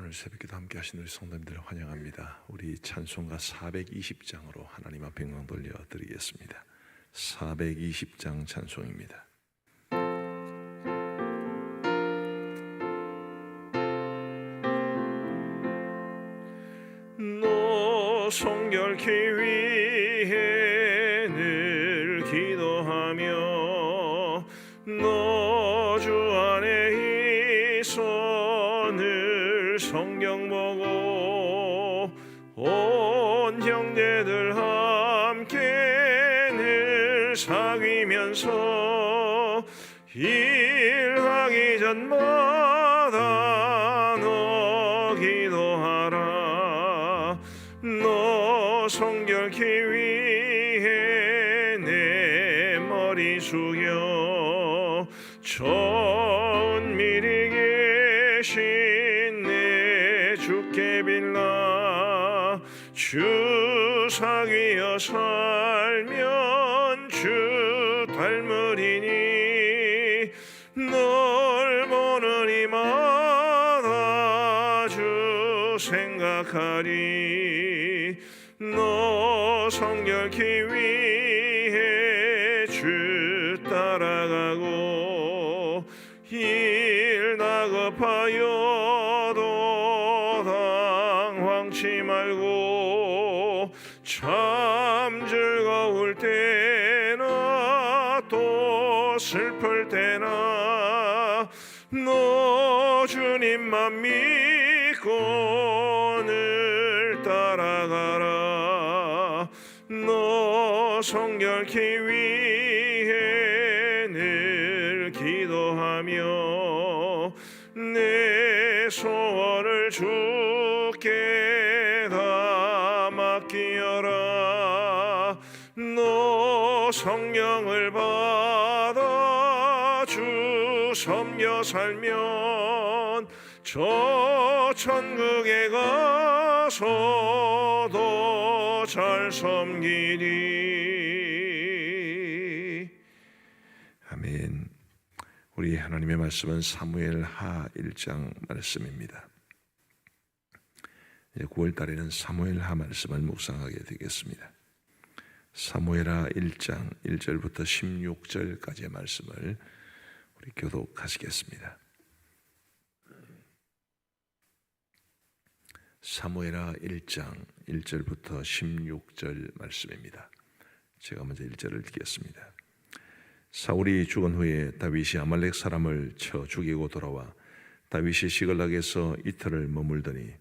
오늘 새벽기도 함께 하신 우리 성도님들을 환영합니다. 우리 찬송가 420장으로 하나님 앞에 영광 돌려드리겠습니다. 420장 찬송입니다. 너 성결케 위해 늘 기도하며 너 주 안에 있어 늘 성경 보고 온 형제들 함께 늘 사귀면서 일하기 전마다 너 기도하라. 너 성결케 위해 내 머리 숙여 천밀히 계신 내 주께 빌라. 주 사귀어 살면 주 닮으리니 널 보는 이마다 주 생각하리. 너 성결케 위해 주 따라가고 일 다급하여도 당황치 말고 참 즐거울 때나 또 슬플 때나 너 주님만 믿고 늘 따라가라. 너 성결케 위해 늘 기도하며 내 소원을 주께 다 맡기어라. 너 성령을 받아 주 섬겨 살면 저 천국에 가서도 잘 섬기리. 아멘. 우리 하나님의 말씀은 사무엘하 1장 말씀입니다. 9월달에는 사무엘하 말씀을 묵상하게 되겠습니다. 사무엘하 1장 1절부터 16절까지의 말씀을 우리 교독하시겠습니다. 사무엘하 1장 1절부터 16절 말씀입니다. 제가 먼저 1절을 읽겠습니다. 사울이 죽은 후에 다윗이 아말렉 사람을 쳐 죽이고 돌아와 다윗이 시글락에서 이틀을 머물더니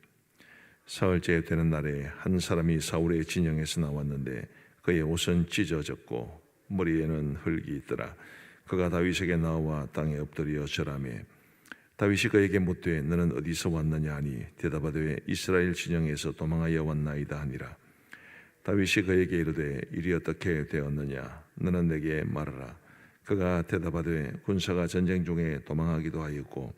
사흘째 되는 날에 한 사람이 사울의 진영에서 나왔는데 그의 옷은 찢어졌고 머리에는 흙이 있더라. 그가 다윗에게 나와 땅에 엎드려 절하매 다윗이 그에게 묻되 너는 어디서 왔느냐 하니 대답하되 이스라엘 진영에서 도망하여 왔나이다 하니라. 다윗이 그에게 이르되 일이 어떻게 되었느냐 너는 내게 말하라. 그가 대답하되 군사가 전쟁 중에 도망하기도 하였고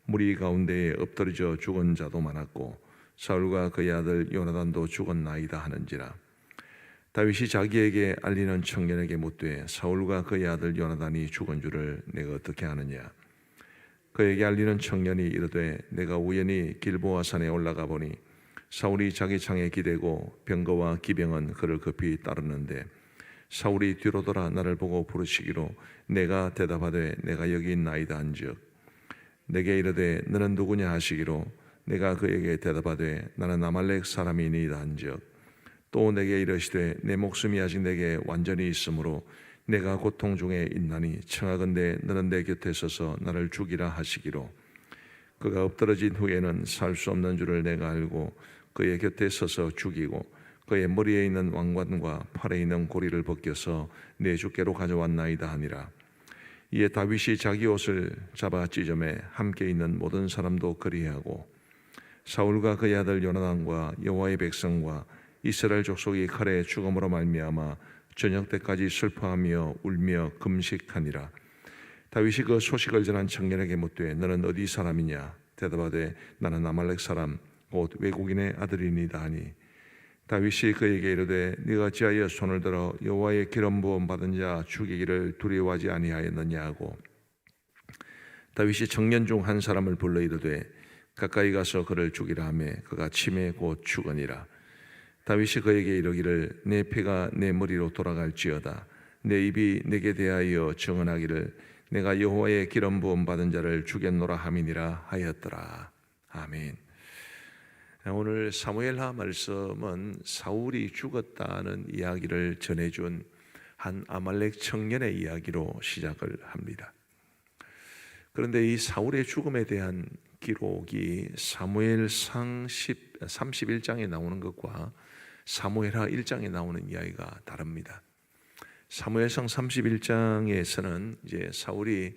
무리 가운데에 엎드러져 죽은 자도 많았고 사울과 그의 아들 요나단도 죽었나이다 하는지라. 다윗이 자기에게 알리는 청년에게 묻되 사울과 그의 아들 요나단이 죽은 줄을 내가 어떻게 아느냐. 그에게 알리는 청년이 이르되 내가 우연히 길보아 산에 올라가 보니 사울이 자기 창에 기대고 병거와 기병은 그를 급히 따르는데 사울이 뒤로 돌아 나를 보고 부르시기로 내가 대답하되 내가 여기 있나이다 한즉 내게 이르되 너는 누구냐 하시기로 내가 그에게 대답하되 나는 아말렉 사람이니이다 한즉 또 내게 이르시되 내 목숨이 아직 내게 완전히 있으므로 내가 고통 중에 있나니 청하건대 너는 내 곁에 서서 나를 죽이라 하시기로 그가 엎드러진 후에는 살 수 없는 줄을 내가 알고 그의 곁에 서서 죽이고 그의 머리에 있는 왕관과 팔에 있는 고리를 벗겨서 내 주께로 가져왔나이다 하니라. 이에 다윗이 자기 옷을 잡아 찢음에 함께 있는 모든 사람도 그리하고 사울과 그의 아들 요나단과 여호와의 백성과 이스라엘 족속이 칼에 죽음으로 말미암아 저녁 때까지 슬퍼하며 울며 금식하니라. 다윗이 그 소식을 전한 청년에게 묻되 너는 어디 사람이냐. 대답하되 나는 아말렉 사람 곧 외국인의 아들이니이다 하니 다윗이 그에게 이르되 네가 어찌하여 손을 들어 여호와의 기름 부음 받은 자 죽이기를 두려워하지 아니하였느냐 하고 다윗이 청년 중 한 사람을 불러 이르되 가까이 가서 그를 죽이라 하매 그가 치매 곧 죽으니라. 다윗이 그에게 이르기를 내 패가 내 머리로 돌아갈지어다. 내 입이 내게 대하여 증언하기를 내가 여호와의 기름 부음 받은 자를 죽였노라 함이니라 하였더라. 아멘. 오늘 사무엘하 말씀은 사울이 죽었다는 이야기를 전해준 한 아말렉 청년의 이야기로 시작을 합니다. 그런데 이 사울의 죽음에 대한 기록이 사무엘상 31장에 나오는 것과 사무엘하 1장에 나오는 이야기가 다릅니다. 사무엘상 31장에서는 이제 사울이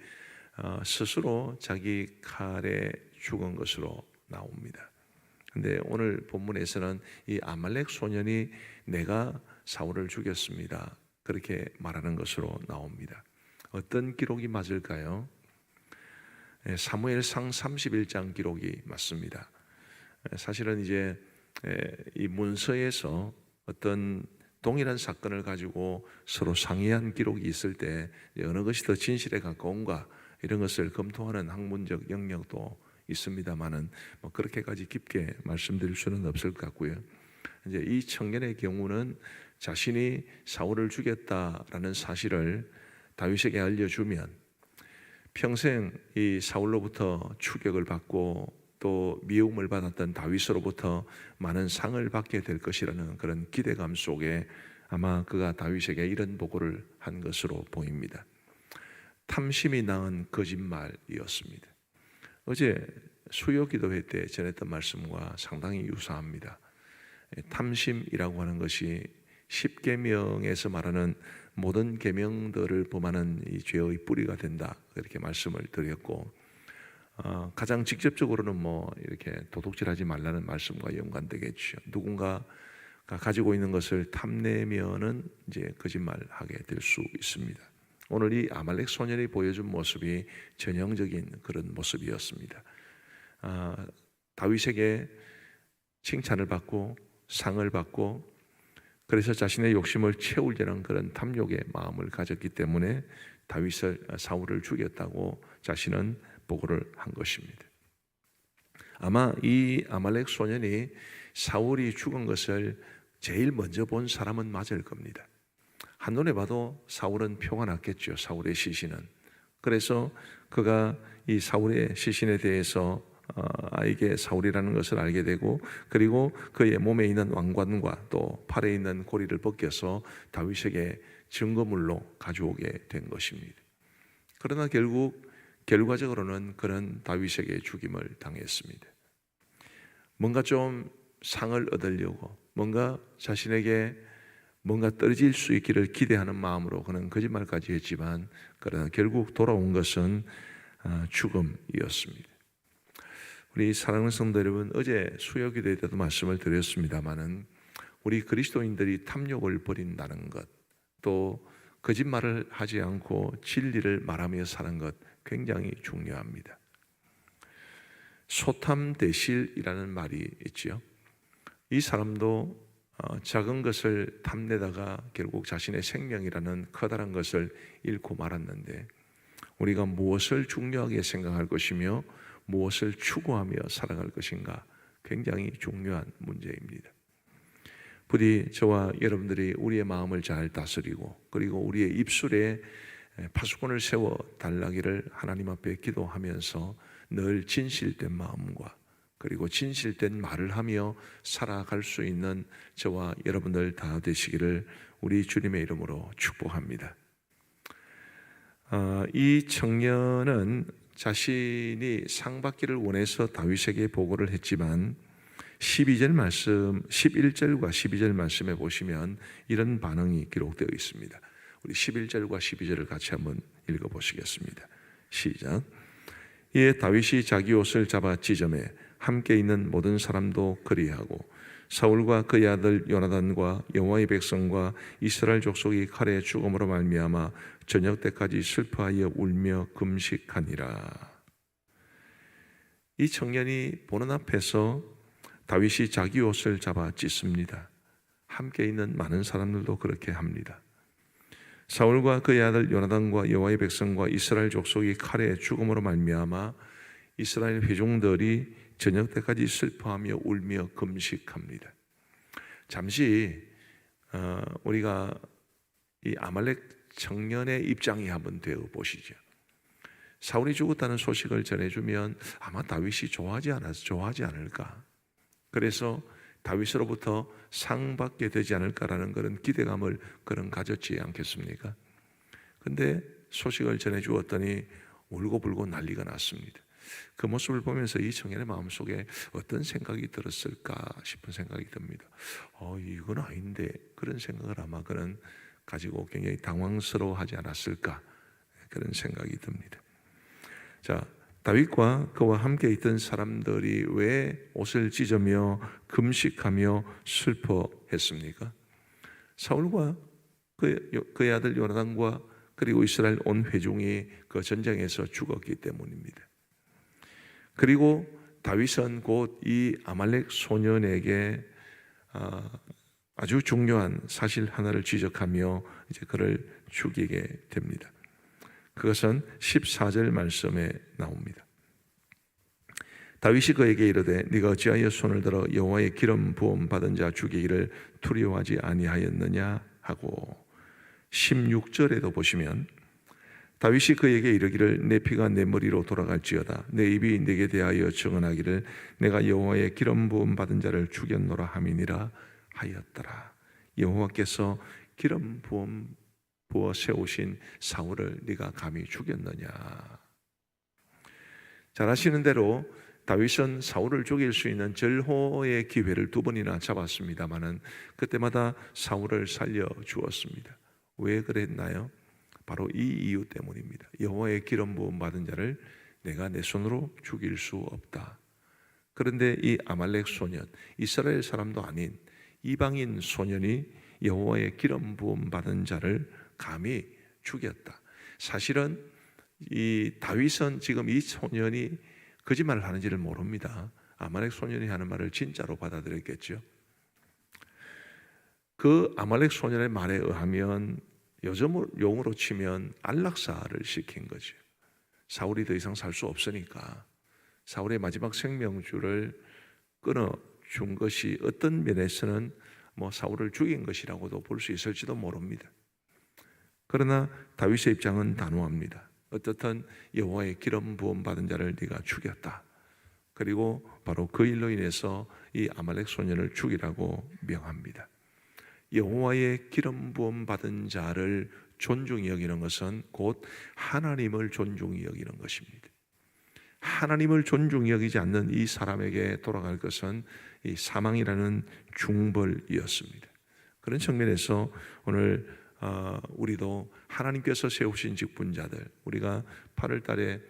스스로 자기 칼에 죽은 것으로 나옵니다. 근데 오늘 본문에서는 이 아말렉 소년이 내가 사울을 죽였습니다. 그렇게 말하는 것으로 나옵니다. 어떤 기록이 맞을까요? 사무엘상 31장 기록이 맞습니다. 사실은 이제 이 문서에서 어떤 동일한 사건을 가지고 서로 상이한 기록이 있을 때 어느 것이 더 진실에 가까운가 이런 것을 검토하는 학문적 영역도 있습니다만은 뭐 그렇게까지 깊게 말씀드릴 수는 없을 것 같고요. 이제 이 청년의 경우는 자신이 사울을 죽였다라는 사실을 다윗에게 알려주면 평생 이 사울로부터 추격을 받고 또 미움을 받았던 다윗으로부터 많은 상을 받게 될 것이라는 그런 기대감 속에 아마 그가 다윗에게 이런 보고를 한 것으로 보입니다. 탐심이 낳은 거짓말이었습니다. 어제 수요 기도회 때 전했던 말씀과 상당히 유사합니다. 탐심이라고 하는 것이 십계명에서 말하는 모든 계명들을 범하는 이 죄의 뿌리가 된다, 그렇게 말씀을 드렸고, 가장 직접적으로는 뭐 이렇게 도둑질하지 말라는 말씀과 연관되겠죠. 누군가가 가지고 있는 것을 탐내면은 이제 거짓말하게 될 수 있습니다. 오늘 이 아말렉 소년이 보여준 모습이 전형적인 그런 모습이었습니다. 다윗에게 칭찬을 받고 상을 받고 그래서 자신의 욕심을 채우려는 그런 탐욕의 마음을 가졌기 때문에 사울을 죽였다고 자신은 보고를 한 것입니다. 아마 이 아말렉 소년이 사울이 죽은 것을 제일 먼저 본 사람은 맞을 겁니다. 한눈에 봐도 사울은 표가 났겠죠. 사울의 시신은. 그래서 그가 이 사울의 시신에 대해서 이게 사울이라는 것을 알게 되고, 그리고 그의 몸에 있는 왕관과 또 팔에 있는 고리를 벗겨서 다윗에게 증거물로 가져오게 된 것입니다. 그러나 결과적으로는 그는 다윗에게 죽임을 당했습니다. 뭔가 좀 상을 얻으려고, 뭔가 자신에게 뭔가 떨어질 수 있기를 기대하는 마음으로 그는 거짓말까지 했지만, 그러나 결국 돌아온 것은 죽음이었습니다. 우리 사랑하는 성도 여러분, 어제 수요기도에 때도 말씀을 드렸습니다마는 우리 그리스도인들이 탐욕을 버린다는 것, 또 거짓말을 하지 않고 진리를 말하며 사는 것 굉장히 중요합니다. 소탐대실이라는 말이 있지요. 이 사람도 작은 것을 탐내다가 결국 자신의 생명이라는 커다란 것을 잃고 말았는데, 우리가 무엇을 중요하게 생각할 것이며 무엇을 추구하며 살아갈 것인가 굉장히 중요한 문제입니다. 부디 저와 여러분들이 우리의 마음을 잘 다스리고, 그리고 우리의 입술에 파수꾼을 세워 달라기를 하나님 앞에 기도하면서 늘 진실된 마음과 그리고 진실된 말을 하며 살아갈 수 있는 저와 여러분들 다 되시기를 우리 주님의 이름으로 축복합니다. 이 청년은 자신이 상 받기를 원해서 다윗에게 보고를 했지만 11절 말씀, 11절과 12절 말씀에 보시면 이런 반응이 기록되어 있습니다. 우리 11절과 12절을 같이 한번 읽어보시겠습니다. 시작. 이에 다윗이 자기 옷을 잡아 찢으매 함께 있는 모든 사람도 그리하고 사울과 그의 아들 요나단과 여호와의 백성과 이스라엘 족속이 칼에 죽음으로 말미암아 저녁 때까지 슬퍼하여 울며 금식하니라. 이 청년이 보는 앞에서 다윗이 자기 옷을 잡아 찢습니다. 함께 있는 많은 사람들도 그렇게 합니다. 사울과 그의 아들 요나단과 여호와의 백성과 이스라엘 족속이 칼에 죽음으로 말미암아 이스라엘 회중들이 저녁 때까지 슬퍼하며 울며 금식합니다. 잠시 우리가 이 아말렉 청년의 입장이 한번 되어 보시죠. 사울이 죽었다는 소식을 전해주면 아마 다윗이 좋아하지 않을까. 그래서 다윗으로부터 상받게 되지 않을까라는 그런 기대감을 그런 가졌지 않겠습니까? 근데 소식을 전해주었더니 울고불고 난리가 났습니다. 그 모습을 보면서 이 청년의 마음속에 어떤 생각이 들었을까 싶은 생각이 듭니다. 이건 아닌데, 그런 생각을 아마 그는 가지고 굉장히 당황스러워하지 않았을까, 그런 생각이 듭니다. 자, 다윗과 그와 함께 있던 사람들이 왜 옷을 찢으며 금식하며 슬퍼했습니까? 사울과 그의 아들 요나단과 그리고 이스라엘 온 회중이 그 전쟁에서 죽었기 때문입니다. 그리고 다윗은 곧 이 아말렉 소년에게 아주 중요한 사실 하나를 지적하며 이제 그를 죽이게 됩니다. 그것은 14절 말씀에 나옵니다. 다윗이 그에게 이르되 네가 어찌하여 손을 들어 여호와의 기름 부음 받은 자 죽이기를 두려워하지 아니하였느냐 하고, 16절에도 보시면 다윗이 그에게 이르기를 내 피가 내 머리로 돌아갈지어다 내 입이 내게 대하여 증언하기를 내가 여호와의 기름 부음 받은 자를 죽였노라 함이니라 하였더라. 여호와께서 기름 부음 부어 세우신 사울을 네가 감히 죽였느냐. 잘 아시는 대로 다윗은 사울을 죽일 수 있는 절호의 기회를 2번이나 잡았습니다마는 그때마다 사울을 살려 주었습니다. 왜 그랬나요? 바로 이 이유 때문입니다. 여호와의 기름 부음 받은 자를 내가 내 손으로 죽일 수 없다. 그런데 이 아말렉 소년, 이스라엘 사람도 아닌 이방인 소년이 여호와의 기름 부음 받은 자를 감히 죽였다. 사실은 이 다윗은 지금 이 소년이 거짓말을 하는지를 모릅니다. 아말렉 소년이 하는 말을 진짜로 받아들였겠죠. 그 아말렉 소년의 말에 의하면 요즘 용어로 치면 안락사를 시킨 거죠. 사울이 더 이상 살 수 없으니까 사울의 마지막 생명줄을 끊어준 것이 어떤 면에서는 사울을 죽인 것이라고도 볼 수 있을지도 모릅니다. 그러나 다윗의 입장은 단호합니다. 어떻든 여호와의 기름 부음 받은 자를 네가 죽였다. 그리고 바로 그 일로 인해서 이 아말렉 소년을 죽이라고 명합니다. 여호와의 기름 부음 받은 자를 존중히 여기는 것은 곧 하나님을 존중히 여기는 것입니다. 하나님을 존중히 여기지 않는 이 사람에게 돌아갈 것은 이 사망이라는 중벌이었습니다. 그런 측면에서 오늘 우리도 하나님께서 세우신 직분자들, 우리가 8월 달에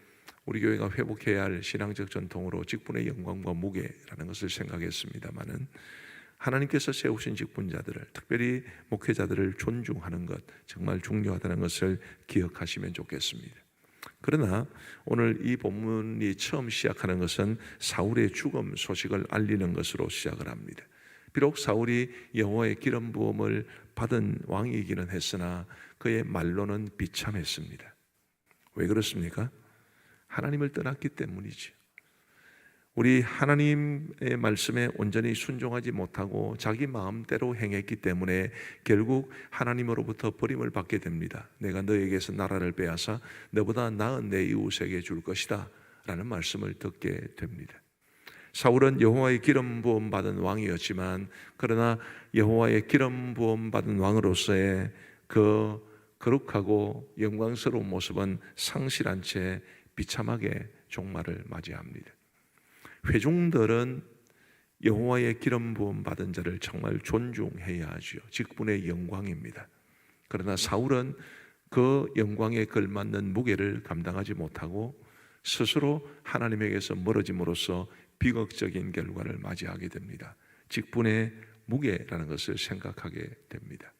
우리 교회가 회복해야 할 신앙적 전통으로 직분의 영광과 무게라는 것을 생각했습니다마는 하나님께서 세우신 직분자들을, 특별히 목회자들을 존중하는 것 정말 중요하다는 것을 기억하시면 좋겠습니다. 그러나 오늘 이 본문이 처음 시작하는 것은 사울의 죽음 소식을 알리는 것으로 시작을 합니다. 비록 사울이 여호와의 기름 부음을 받은 왕이기는 했으나 그의 말로는 비참했습니다. 왜 그렇습니까? 하나님을 떠났기 때문이죠. 우리 하나님의 말씀에 온전히 순종하지 못하고 자기 마음대로 행했기 때문에 결국 하나님으로부터 버림을 받게 됩니다. 내가 너에게서 나라를 빼앗아 너보다 나은 내 이웃에게 줄 것이다 라는 말씀을 듣게 됩니다. 사울은 여호와의 기름 부음 받은 왕이었지만 그러나 여호와의 기름 부음 받은 왕으로서의 그 거룩하고 영광스러운 모습은 상실한 채 비참하게 종말을 맞이합니다. 회중들은 여호와의 기름 부음 받은 자를 정말 존중해야 하죠. 직분의 영광입니다. 그러나 사울은 그 영광에 걸맞는 무게를 감당하지 못하고 스스로 하나님에게서 멀어짐으로써 비극적인 결과를 맞이하게 됩니다. 직분의 무게라는 것을 생각하게 됩니다.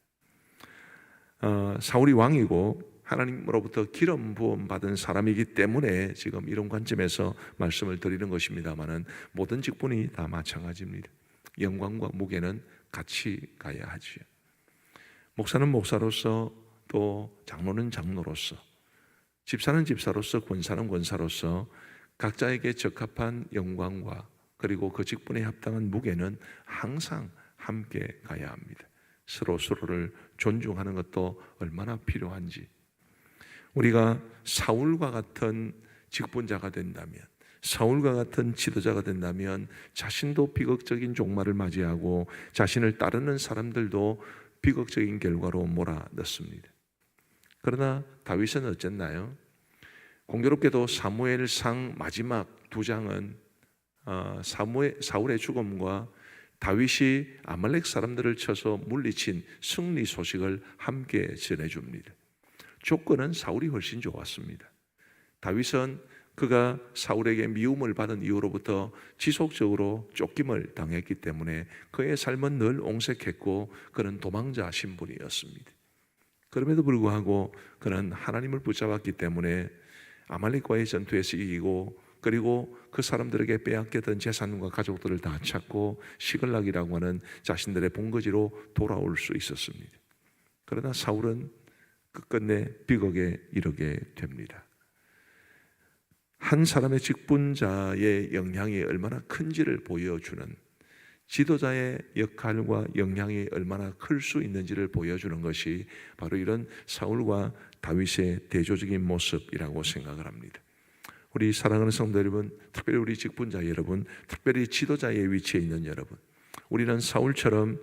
사울이 왕이고 하나님으로부터 기름 부음 받은 사람이기 때문에 지금 이런 관점에서 말씀을 드리는 것입니다만은 모든 직분이 다 마찬가지입니다. 영광과 무게는 같이 가야 하지. 목사는 목사로서, 또 장로는 장로로서, 집사는 집사로서, 권사는 권사로서 각자에게 적합한 영광과 그리고 그 직분에 합당한 무게는 항상 함께 가야 합니다. 서로를 존중하는 것도 얼마나 필요한지. 우리가 사울과 같은 직분자가 된다면, 사울과 같은 지도자가 된다면 자신도 비극적인 종말을 맞이하고 자신을 따르는 사람들도 비극적인 결과로 몰아넣습니다. 그러나 다윗은 어쨌나요? 공교롭게도 사무엘상 마지막 2장은 사울의 죽음과 다윗이 아말렉 사람들을 쳐서 물리친 승리 소식을 함께 전해줍니다. 조건은 사울이 훨씬 좋았습니다. 다윗은 그가 사울에게 미움을 받은 이후로부터 지속적으로 쫓김을 당했기 때문에 그의 삶은 늘 옹색했고 그는 도망자 신분이었습니다. 그럼에도 불구하고 그는 하나님을 붙잡았기 때문에 아말렉과의 전투에서 이기고, 그리고 그 사람들에게 빼앗겼던 재산과 가족들을 다 찾고 시글락이라고 하는 자신들의 본거지로 돌아올 수 있었습니다. 그러나 사울은 끝끝내 비극에 이르게 됩니다. 한 사람의 직분자의 영향이 얼마나 큰지를 보여주는, 지도자의 역할과 영향이 얼마나 클 수 있는지를 보여주는 것이 바로 이런 사울과 다윗의 대조적인 모습이라고 생각을 합니다. 우리 사랑하는 성도 여러분, 특별히 우리 직분자 여러분, 특별히 지도자의 위치에 있는 여러분, 우리는 사울처럼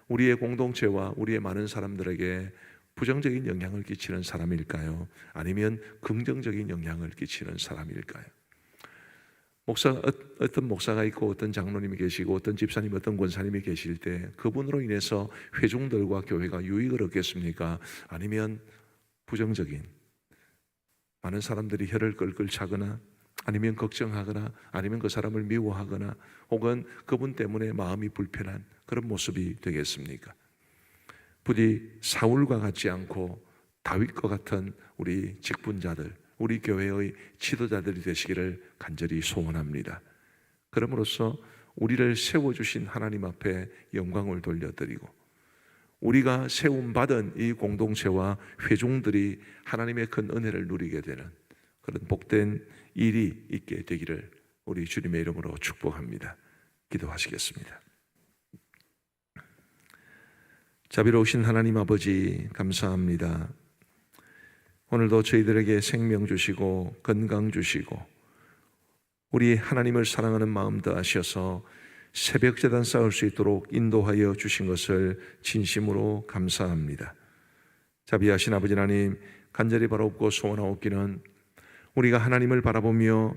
우리의 공동체와 우리의 많은 사람들에게 부정적인 영향을 끼치는 사람일까요? 아니면 긍정적인 영향을 끼치는 사람일까요? 어떤 목사가 있고 어떤 장로님이 계시고 어떤 집사님, 어떤 권사님이 계실 때 그분으로 인해서 회중들과 교회가 유익을 얻겠습니까? 아니면 부정적인, 많은 사람들이 혀를 끌끌 차거나 아니면 걱정하거나 아니면 그 사람을 미워하거나 혹은 그분 때문에 마음이 불편한 그런 모습이 되겠습니까? 부디 사울과 같지 않고 다윗과 같은 우리 직분자들, 우리 교회의 지도자들이 되시기를 간절히 소원합니다. 그럼으로써 우리를 세워주신 하나님 앞에 영광을 돌려드리고 우리가 세움받은 이 공동체와 회중들이 하나님의 큰 은혜를 누리게 되는 그런 복된 일이 있게 되기를 우리 주님의 이름으로 축복합니다. 기도하시겠습니다. 자비로우신 하나님 아버지, 감사합니다. 오늘도 저희들에게 생명 주시고 건강 주시고 우리 하나님을 사랑하는 마음 더하셔서 새벽 제단 쌓을 수 있도록 인도하여 주신 것을 진심으로 감사합니다. 자비하신 아버지 하나님, 간절히 바라옵고 소원하옵기는 우리가 하나님을 바라보며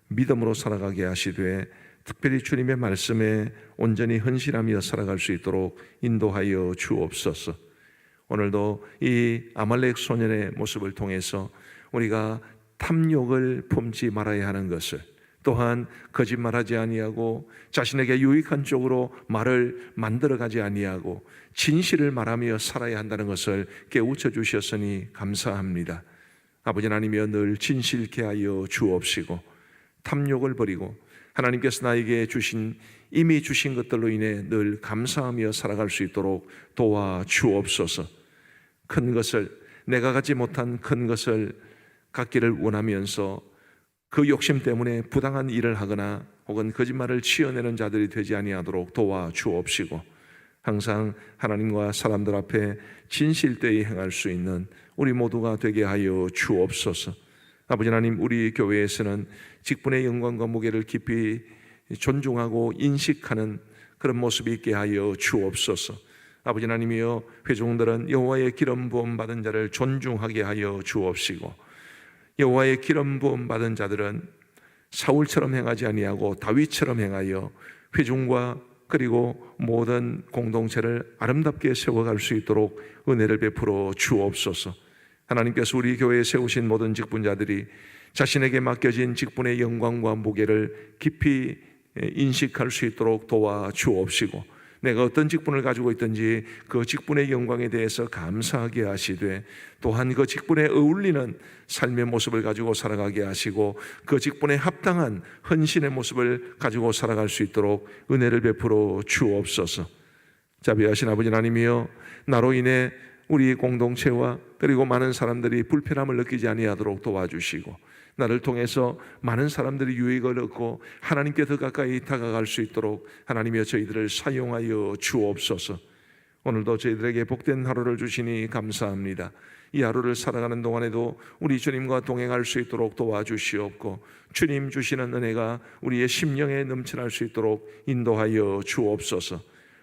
믿음으로 살아가게 하시되 특별히 주님의 말씀에 온전히 헌신하며 살아갈 수 있도록 인도하여 주옵소서. 오늘도 이 아말렉 소년의 모습을 통해서 우리가 탐욕을 품지 말아야 하는 것을, 또한 거짓말하지 아니하고 자신에게 유익한 쪽으로 말을 만들어가지 아니하고 진실을 말하며 살아야 한다는 것을 깨우쳐 주셨으니 감사합니다. 아버지 하나님이여 늘 진실케 하여 주옵시고 탐욕을 버리고 하나님께서 나에게 이미 주신 것들로 인해 늘 감사하며 살아갈 수 있도록 도와주옵소서. 큰 것을, 내가 갖지 못한 큰 것을 갖기를 원하면서 그 욕심 때문에 부당한 일을 하거나 혹은 거짓말을 치어내는 자들이 되지 아니하도록 도와주옵시고 항상 하나님과 사람들 앞에 진실되이 행할 수 있는 우리 모두가 되게 하여 주옵소서. 아버지 하나님, 우리 교회에서는 직분의 영광과 무게를 깊이 존중하고 인식하는 그런 모습이 있게 하여 주옵소서. 아버지 하나님이여, 회중들은 여호와의 기름 부음 받은 자를 존중하게 하여 주옵시고 여호와의 기름 부음 받은 자들은 사울처럼 행하지 아니하고 다윗처럼 행하여 회중과 그리고 모든 공동체를 아름답게 세워갈 수 있도록 은혜를 베풀어 주옵소서. 하나님께서 우리 교회에 세우신 모든 직분자들이 자신에게 맡겨진 직분의 영광과 무게를 깊이 인식할 수 있도록 도와주옵시고 내가 어떤 직분을 가지고 있든지 그 직분의 영광에 대해서 감사하게 하시되 또한 그 직분에 어울리는 삶의 모습을 가지고 살아가게 하시고 그 직분에 합당한 헌신의 모습을 가지고 살아갈 수 있도록 은혜를 베풀어 주옵소서. 자비하신 아버지 하나님이여, 나로 인해 우리 공동체와 그리고 많은 사람들이 불편함을 느끼지 아니하도록 도와주시고 나를 통해서 많은 사람들이 유익을 얻고 하나님께 더 가까이 다가갈 수 있도록 하나님이여 저희들을 사용하여 주옵소서. 오늘도 저희들에게 복된 하루를 주시니 감사합니다. 이 하루를 살아가는 동안에도 우리 주님과 동행할 수 있도록 도와주시옵고, 주님 주시는 은혜가 우리의 심령에 넘쳐날 수 있도록 인도하여 주옵소서.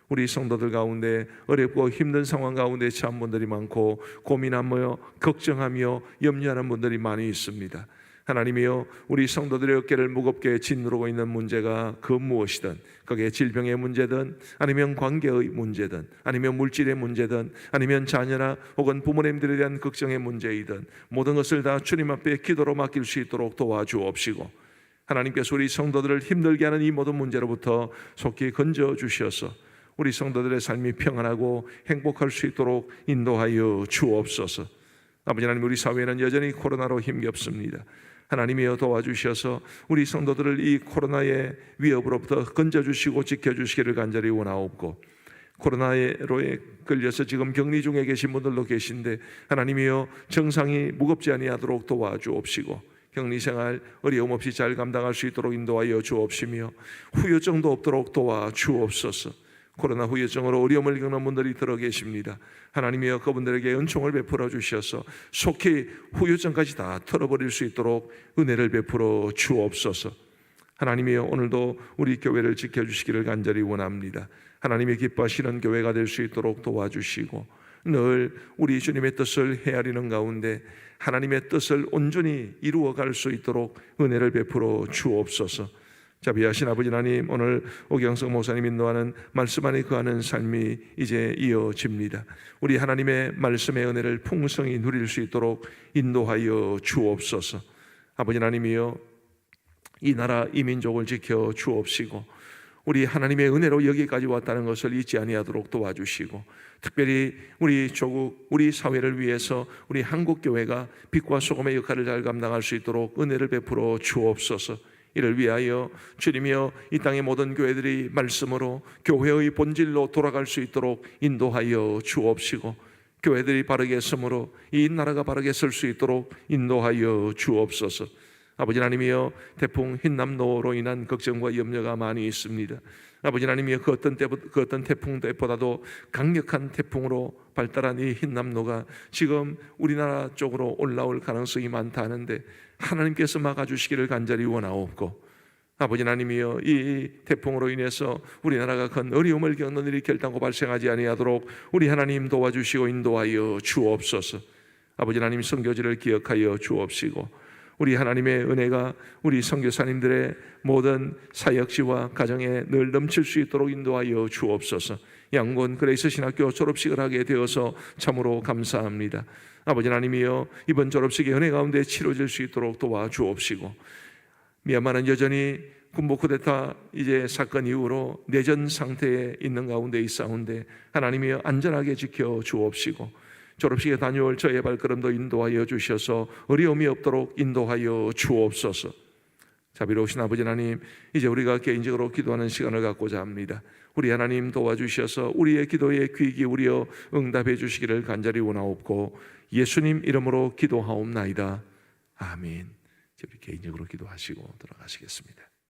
우리 성도들 가운데 어렵고 힘든 상황 가운데 처한 분들이 많고 고민하며 걱정하며 염려하는 분들이 많이 있습니다. 하나님이여, 우리 성도들의 어깨를 무겁게 짓누르고 있는 문제가 그 무엇이든, 그게 질병의 문제든 아니면 관계의 문제든 아니면 물질의 문제든 아니면 자녀나 혹은 부모님들에 대한 걱정의 문제이든 모든 것을 다 주님 앞에 기도로 맡길 수 있도록 도와주옵시고, 하나님께서 우리 성도들을 힘들게 하는 이 모든 문제로부터 속히 건져 주셔서 우리 성도들의 삶이 평안하고 행복할 수 있도록 인도하여 주옵소서. 아버지 하나님, 우리 사회는 여전히 코로나로 힘겹습니다. 하나님이여 도와주셔서 우리 성도들을 이 코로나의 위협으로부터 건져주시고 지켜주시기를 간절히 원하옵고, 코로나에 걸려서 지금 격리 중에 계신 분들도 계신데 하나님이여 정상이 무겁지 아니하도록 도와주옵시고, 격리생활 어려움 없이 잘 감당할 수 있도록 인도하여 주옵시며 후유증도 없도록 도와주옵소서. 코로나 후유증으로 어려움을 겪는 분들이 들어 계십니다. 하나님이여 그분들에게 은총을 베풀어 주셔서 속히 후유증까지 다 털어버릴 수 있도록 은혜를 베풀어 주옵소서. 하나님이여 오늘도 우리 교회를 지켜주시기를 간절히 원합니다. 하나님의 기뻐하시는 교회가 될 수 있도록 도와주시고, 늘 우리 주님의 뜻을 헤아리는 가운데 하나님의 뜻을 온전히 이루어갈 수 있도록 은혜를 베풀어 주옵소서. 자비하신 아버지 하나님, 오늘 오경석 목사님 인도하는 말씀 안에 거하는 삶이 이제 이어집니다. 우리 하나님의 말씀의 은혜를 풍성히 누릴 수 있도록 인도하여 주옵소서. 아버지 하나님이여, 이 나라 이 민족을 지켜 주옵시고 우리 하나님의 은혜로 여기까지 왔다는 것을 잊지 아니하도록 도와주시고, 특별히 우리 조국, 우리 사회를 위해서 우리 한국교회가 빛과 소금의 역할을 잘 감당할 수 있도록 은혜를 베풀어 주옵소서. 이를 위하여 주님이여 이 땅의 모든 교회들이 말씀으로 교회의 본질로 돌아갈 수 있도록 인도하여 주옵시고, 교회들이 바르게 섬으로 이 나라가 바르게 설 수 있도록 인도하여 주옵소서. 아버지 하나님이여, 태풍 흰남노로 인한 걱정과 염려가 많이 있습니다. 아버지 하나님이여, 그 어떤 태풍 때보다도 강력한 태풍으로 발달한 이 흰남노가 지금 우리나라 쪽으로 올라올 가능성이 많다 하는데 하나님께서 막아주시기를 간절히 원하옵고, 아버지 하나님이여 이 태풍으로 인해서 우리나라가 큰 어려움을 겪는 일이 결단코 발생하지 아니하도록 우리 하나님 도와주시고 인도하여 주옵소서. 아버지 하나님, 선교지를 기억하여 주옵시고 우리 하나님의 은혜가 우리 선교사님들의 모든 사역지와 가정에 늘 넘칠 수 있도록 인도하여 주옵소서. 양곤 그레이스 신학교 졸업식을 하게 되어서 참으로 감사합니다. 아버지 하나님이여, 이번 졸업식이 은혜 가운데 치러질 수 있도록 도와주옵시고, 미얀마는 여전히 군부 쿠데타 이제 사건 이후로 내전 상태에 있는 가운데 있사온데 하나님이여 안전하게 지켜 주옵시고, 졸업식에 다녀올 저의 발걸음도 인도하여 주셔서 어려움이 없도록 인도하여 주옵소서. 자비로우신 아버지 하나님, 이제 우리가 개인적으로 기도하는 시간을 갖고자 합니다. 우리 하나님 도와주셔서 우리의 기도에 귀 기울여 응답해 주시기를 간절히 원하옵고 예수님 이름으로 기도하옵나이다. 아멘. 우리 개인적으로 기도하시고 돌아가시겠습니다.